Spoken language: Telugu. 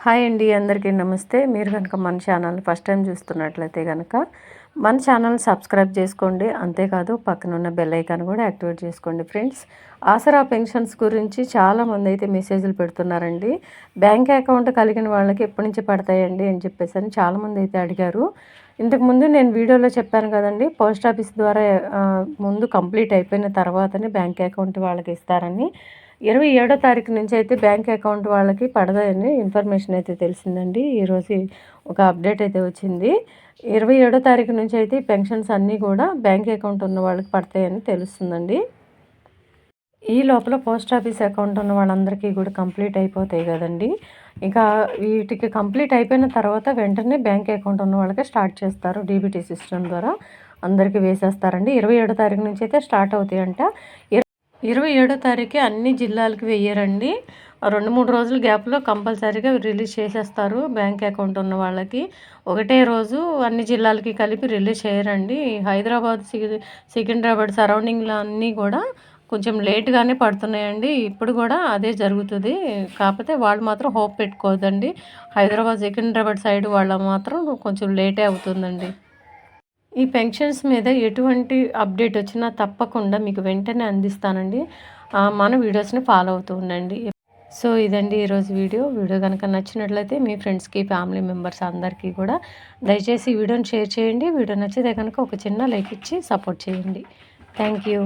హాయ్ అండి, అందరికీ నమస్తే. మీరు కనుక మన ఛానల్ని ఫస్ట్ టైం చూస్తున్నట్లయితే కనుక మన ఛానల్ సబ్స్క్రైబ్ చేసుకోండి. అంతేకాదు పక్కన ఉన్న బెల్ ఐకాన్ కూడా యాక్టివేట్ చేసుకోండి. ఫ్రెండ్స్, ఆసరా పెన్షన్స్ గురించి చాలామంది అయితే మెసేజ్లు పెడుతున్నారండి. బ్యాంక్ అకౌంట్ కలిగిన వాళ్ళకి ఎప్పటి నుంచి పడతాయండి అని చెప్పేసి అని చాలామంది అయితే అడిగారు. ఇంతకుముందు నేను వీడియోలో చెప్పాను కదండి, పోస్ట్ ఆఫీస్ ద్వారా ముందు కంప్లీట్ అయిపోయిన తర్వాతనే బ్యాంక్ అకౌంట్ వాళ్ళకి ఇస్తారని. 27వ తారీఖు నుంచి అయితే బ్యాంక్ అకౌంట్ వాళ్ళకి పడదని ఇన్ఫర్మేషన్ అయితే తెలిసిందండి. ఈరోజు ఒక అప్డేట్ అయితే వచ్చింది. 27వ తారీఖు నుంచి అయితే పెన్షన్స్ అన్నీ కూడా బ్యాంక్ అకౌంట్ ఉన్న వాళ్ళకి పడతాయని తెలుస్తుందండి. ఈ లోపల పోస్ట్ ఆఫీస్ అకౌంట్ ఉన్న వాళ్ళందరికీ కూడా కంప్లీట్ అయిపోతాయి కదండి. ఇంకా వీటికి కంప్లీట్ అయిపోయిన తర్వాత వెంటనే బ్యాంక్ అకౌంట్ ఉన్న వాళ్ళకే స్టార్ట్ చేస్తారు. డీబీటీ సిస్టమ్ ద్వారా అందరికీ వేసేస్తారండి. 27వ తారీఖు నుంచి అయితే స్టార్ట్ అవుతాయంట. 27వ తారీఖు అన్ని జిల్లాలకు వెయ్యరండి. 2-3 రోజుల గ్యాప్లో కంపల్సరీగా రిలీజ్ చేసేస్తారు. బ్యాంక్ అకౌంట్ ఉన్న వాళ్ళకి ఒకటే రోజు అన్ని జిల్లాలకి కలిపి రిలీజ్ చేయరండి. హైదరాబాద్, సికింద్రాబాద్ సరౌండింగ్లో అన్నీ కూడా కొంచెం లేట్గానే పడుతున్నాయండి. ఇప్పుడు కూడా అదే జరుగుతుంది. కాకపోతే వాళ్ళు మాత్రం హోప్ పెట్టుకోవద్దండి. హైదరాబాద్, సికింద్రాబాద్ సైడ్ వాళ్ళ మాత్రం కొంచెం లేటే అవుతుందండి. ఈ పెన్షన్స్ మీద ఎటువంటి అప్డేట్ వచ్చినా తప్పకుండా మీకు వెంటనే అందిస్తానండి. మన వీడియోస్ని ఫాలో అవుతూ ఉండండి. సో ఇదండి ఈరోజు వీడియో కనుక నచ్చినట్లయితే మీ ఫ్రెండ్స్కి, ఫ్యామిలీ మెంబర్స్ అందరికీ కూడా దయచేసి ఈ వీడియోని షేర్ చేయండి. వీడియో నచ్చితే కనుక ఒక చిన్న లైక్ ఇచ్చి సపోర్ట్ చేయండి. Thank you.